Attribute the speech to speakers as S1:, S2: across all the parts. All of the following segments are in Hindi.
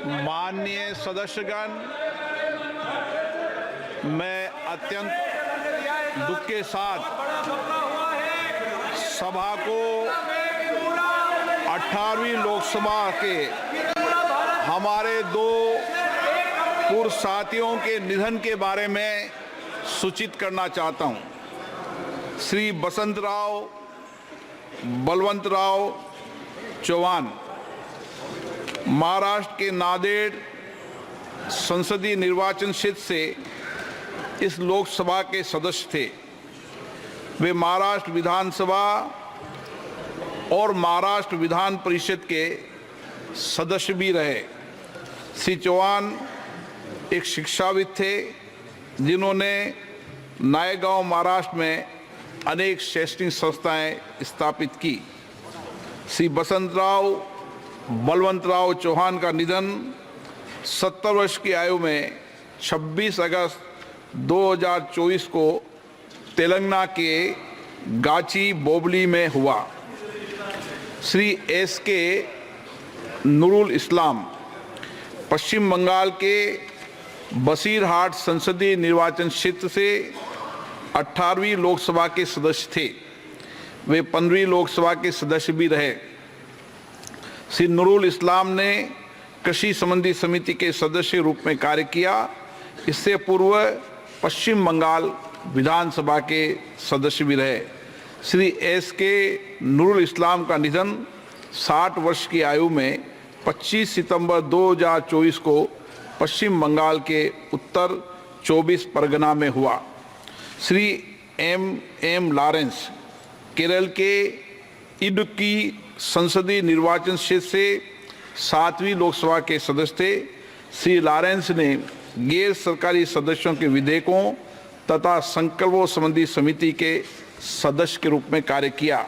S1: माननीय सदस्यगण, मैं अत्यंत दुख के साथ सभा को 18वीं लोकसभा के हमारे दो पूर्व साथियों के निधन के बारे में सूचित करना चाहता हूं। श्री बसंतराव बलवंतराव चौहान महाराष्ट्र के नांदेड़ संसदीय निर्वाचन क्षेत्र से इस लोकसभा के सदस्य थे। वे महाराष्ट्र विधानसभा और महाराष्ट्र विधान परिषद के सदस्य भी रहे। श्री चौहान एक शिक्षाविद थे जिन्होंने नायगांव महाराष्ट्र में अनेक शैक्षणिक संस्थाएं स्थापित की। श्री बसंतराव बलवंतराव चौहान का निधन 70 वर्ष की आयु में 26 अगस्त 2024 को तेलंगाना के गाची बोबली में हुआ। श्री एस.के. नूरुल इस्लाम पश्चिम बंगाल के बसीरहाट संसदीय निर्वाचन क्षेत्र से 18वीं लोकसभा के सदस्य थे। वे 15वीं लोकसभा के सदस्य भी रहे। श्री नूरुल इस्लाम ने कृषि संबंधी समिति के सदस्य रूप में कार्य किया। इससे पूर्व पश्चिम बंगाल विधानसभा के सदस्य भी रहे। श्री एस.के. नूरुल इस्लाम का निधन 60 वर्ष की आयु में 25 सितंबर 2024 को पश्चिम बंगाल के उत्तर 24 परगना में हुआ। श्री एम लॉरेंस केरल के इडुक्की संसदीय निर्वाचन क्षेत्र से 7वीं लोकसभा के सदस्य थे। श्री लॉरेंस ने गैर सरकारी सदस्यों के विधेयकों तथा संकल्पों संबंधी समिति के सदस्य के रूप में कार्य किया।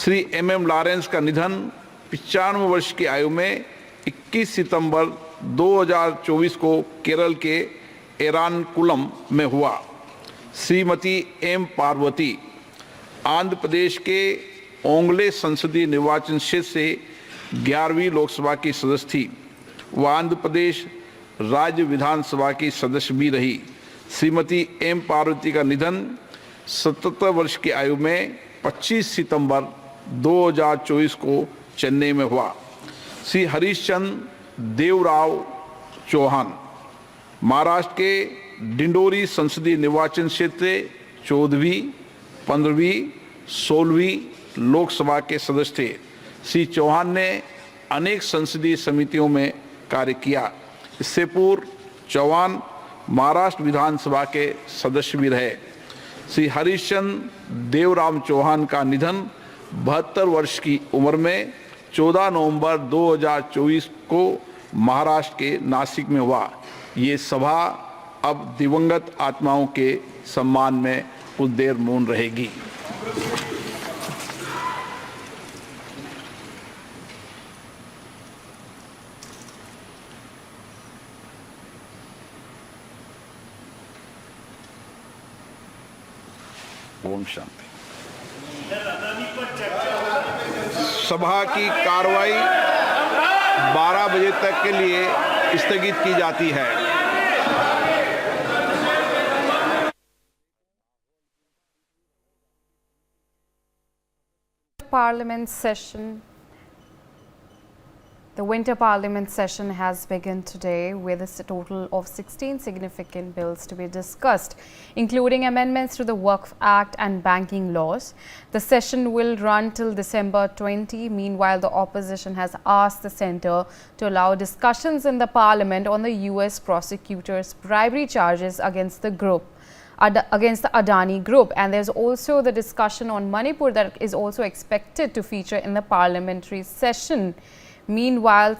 S1: श्री एम लॉरेंस का निधन 95 वर्ष की आयु में 21 सितंबर 2024 को केरल के एरानकुलम में हुआ। श्रीमती एम पार्वती आंध्र प्रदेश के ओंगले संसदीय निर्वाचन क्षेत्र से 11वीं लोकसभा की सदस्य थी। वह आंध्र प्रदेश राज्य विधानसभा की सदस्य भी रही। श्रीमती एम पार्वती का निधन 77 वर्ष की आयु में 25 सितंबर 2024 को चेन्नई में हुआ। श्री हरीशचंद्र देवराव चौहान महाराष्ट्र के डिंडोरी संसदीय निर्वाचन क्षेत्र से 14वीं, 15वीं, 16वीं लोकसभा के सदस्य थे। श्री चौहान ने अनेक संसदीय समितियों में कार्य किया। इससे पूर्व चौहान महाराष्ट्र विधानसभा के सदस्य भी रहे। श्री हरीशचंद्र देवराम चौहान का निधन 72 वर्ष की उम्र में 14 नवंबर 2024 को महाराष्ट्र के नासिक में हुआ। ये सभा अब दिवंगत आत्माओं के सम्मान में कुछ देर मौन रहेगी। ओम शांति। सभा की कार्रवाई 12 बजे तक के लिए स्थगित की जाती है।
S2: Parliament session. The winter parliament session has begun today with a total of 16 significant bills to be discussed, including amendments to the Waqf Act and banking laws. The session will run till December 20. Meanwhile, the opposition has asked the centre to allow discussions in the parliament on the US prosecutor's bribery charges against the Adani Group, and there's also the discussion on Manipur that is also expected to feature in the parliamentary session. Meanwhile,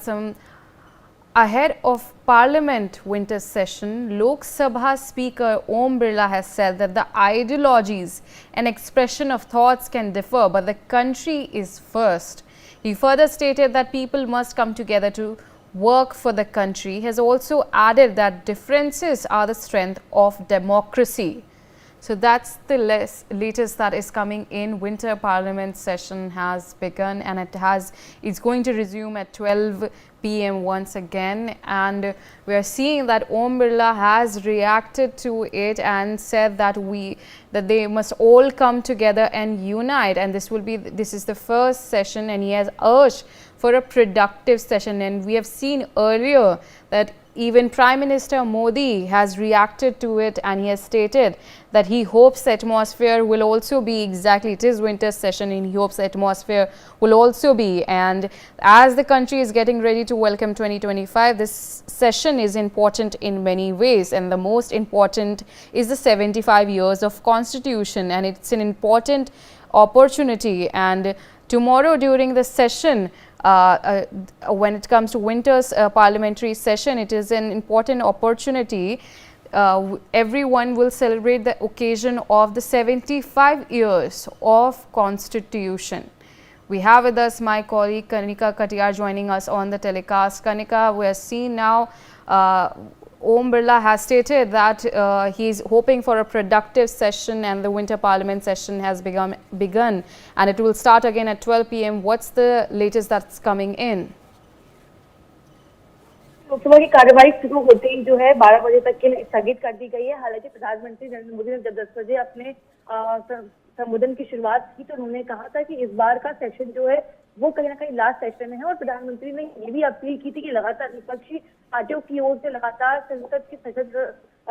S2: ahead of Parliament winter session, Lok Sabha Speaker Om Birla has said that the ideologies and expression of thoughts can differ, but the country is first. He further stated that people must come together to work for the country. He has also added that differences are the strength of democracy. So that's the latest that is coming in. Winter Parliament session has begun, and it's going to resume at 12 p.m. once again. And we are seeing that Om Birla has reacted to it and said that they must all come together and unite. And this is the first session, and he has urged for a productive session. And we have seen earlier that even Prime Minister Modi has reacted to it, and he has stated that he hopes the atmosphere will also be exactly, it is winter session, and he hopes the atmosphere will also be. And as the country is getting ready to welcome 2025, this session is important in many ways, and the most important is the 75 years of Constitution, and it's an important opportunity. And tomorrow during the session, when it comes to winter's parliamentary session, it is an important opportunity. Everyone will celebrate the occasion of the 75 years of Constitution. We have with us my colleague Kanika Katiyar joining us on the telecast. Kanika, we are seeing now Om Birla has stated that he is hoping for a productive session, and the winter parliament session has begun, and it will start again at 12 p.m. What's the latest that's coming in?
S3: Lok Sabha की कार्यवाही शुरू होते ही जो है 12 बजे तक के लिए स्थगित कर दी गई है। हालांकि प्रधानमंत्री नरेंद्र मोदी ने जब 10 बजे अपने संबोधन की शुरुआत की तो उन्होंने कहा था कि इस बार का सेशन जो है वो कहीं ना कहीं लास्ट सेशन है, और प्रधानमंत्री ने ये भी अपील की थी कि लगातार विपक्षी पार्टियों की ओर से लगातार संसद के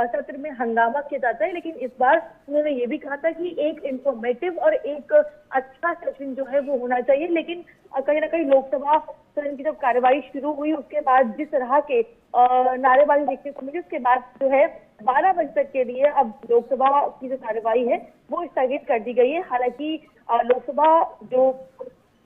S3: सत्र में हंगामा किया जाता है, लेकिन इस बार उन्होंने ये भी कहा था कि एक इंफॉर्मेटिव और एक अच्छा सेशन जो है वो होना चाहिए। लेकिन कहीं ना कहीं लोकसभा सदन की जब कार्यवाही शुरू हुई उसके बाद जिस तरह के नारेबाजी देखने को मिली, उसके बाद जो है 12 बजे तक के लिए अब लोकसभा की जो कार्यवाही है वो स्थगित कर दी गई है। हालांकि लोकसभा जो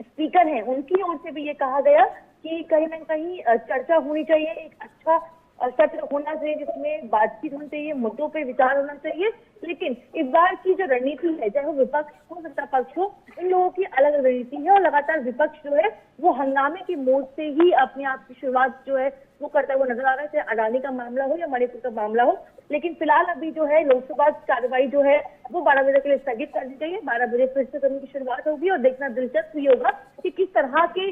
S3: स्पीकर हैं उनकी ओर से भी ये कहा गया कि कहीं ना कहीं चर्चा होनी चाहिए, एक अच्छा सत्र होना चाहिए जिसमें बातचीत होनी चाहिए, मुद्दों पे विचार होना चाहिए। लेकिन इस बार की जो रणनीति है, चाहे वो विपक्ष हो सत्ता पक्ष हो, इन लोगों की अलग रणनीति है, और लगातार विपक्ष जो है वो हंगामे की मोड से ही अपने आप की शुरुआत जो है वो करता हुआ नजर आ रहा है, चाहे अडानी का मामला हो या मणिपुर का मामला हो। लेकिन फिलहाल अभी जो है लोकसभा कार्यवाही जो है वो 12 बजे के लिए स्थगित कर दी गई है। 12 बजे फिर से सदन की शुरुआत होगी, और देखना दिलचस्प ही होगा कि किस तरह के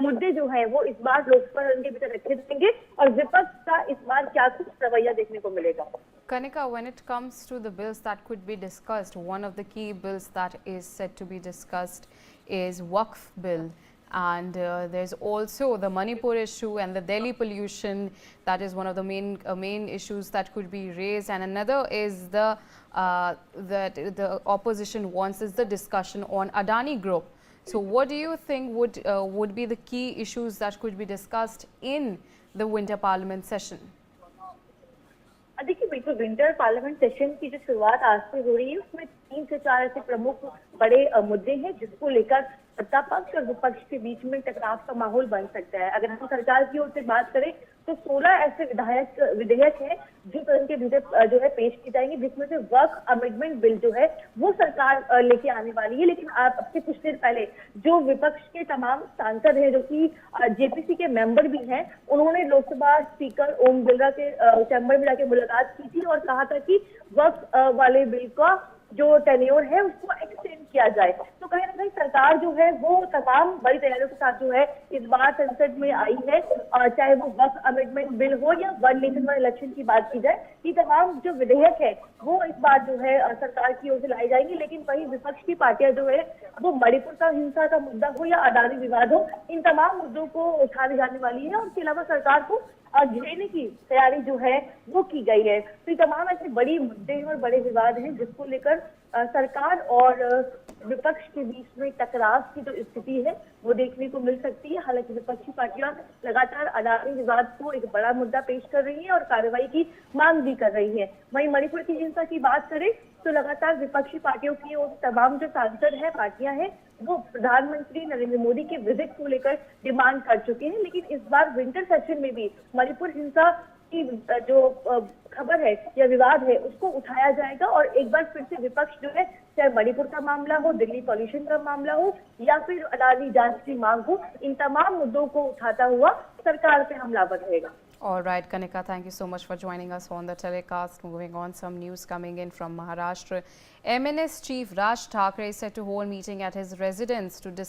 S3: मुद्दे जो है वो इस बार लोकसभा सदन के भीतर रखे जाएंगे, और विपक्ष का इस बार क्या कुछ रवैया देखने को मिलेगा।
S2: Kanika, when it comes to the bills that could be discussed, one of the key bills that is said to be discussed is Waqf bill, and there's also the Manipur issue and the Delhi pollution. That is one of the main issues that could be raised, and another is that the opposition wants is the discussion on Adani Group. So what do you think would be the key issues that could be discussed in the winter parliament session?
S3: देखिए, बिल्कुल विंटर पार्लियामेंट सेशन की जो शुरुआत आज से हो रही है उसमें 3 से 4 ऐसे प्रमुख बड़े मुद्दे हैं जिसको लेकर सत्ता पक्ष और विपक्ष के बीच में टकराव का माहौल बन सकता है। अगर हम सरकार की ओर से बात करें तो 16 ऐसे विधेयक हैं जो सदन के भीतर जो है पेश की जाएंगे, जिसमें से वक्फ अमेंडमेंट बिल जो है वो सरकार लेके आने वाली है। लेकिन अब से कुछ देर पहले जो विपक्ष के तमाम सांसद हैं जो कि जेपीसी के मेंबर भी हैं, उन्होंने लोकसभा स्पीकर ओम बिरला के चैम्बर में जाके मुलाकात की थी और कहा था कि वक्फ वाले बिल का जो टेन्योर है उसको एक्सटेंड किया जाए। तो कहीं ना कहीं सरकार जो है वो तमाम बड़ी तैयारियों के साथ जो है इस बार संसद में आई है, चाहे वो वक्फ अमेंडमेंट बिल हो या वन नेशन वन इलेक्शन की बात की जाए, ये तमाम जो विधेयक है वो इस बार जो है सरकार की ओर से लाई जाएंगे। लेकिन वही विपक्ष की पार्टियां जो है वो मणिपुर का हिंसा का मुद्दा हो या अडानी विवाद हो, इन तमाम मुद्दों को उठाने जाने वाली है, और इसके अलावा सरकार को घेरने की तैयारी जो है वो की गई है। तो ये तमाम ऐसे बड़ी मुद्दे हैं और बड़े विवाद हैं जिसको लेकर सरकार और विपक्ष के बीच में टकराव की जो स्थिति है वो देखने को मिल सकती है। हालांकि विपक्षी पार्टियां लगातार अडानी विवाद को एक बड़ा मुद्दा पेश कर रही हैं और कार्रवाई की मांग भी कर रही हैं। वहीं मणिपुर की हिंसा की बात करें तो लगातार विपक्षी पार्टियों की ओर तमाम जो सांसद हैं, पार्टियां हैं, वो प्रधानमंत्री नरेंद्र मोदी के विजिट को लेकर डिमांड कर चुके हैं। लेकिन इस बार विंटर सेशन में भी मणिपुर हिंसा की जो खबर है या विवाद है उसको उठाया जाएगा और एक बार फिर से विपक्ष जो है, चाहे मणिपुर का मामला हो, दिल्ली पॉल्यूशन का मामला हो या फिर अदालती जांच की मांग हो, इन तमाम मुद्दों को उठाता हुआ सरकार पे हमलावर रहेगा।
S2: All right, Kanika, thank you so much for joining us on the telecast. Moving on, some news coming in from Maharashtra. MNS chief Raj Thackeray is set to hold meeting at his residence to discuss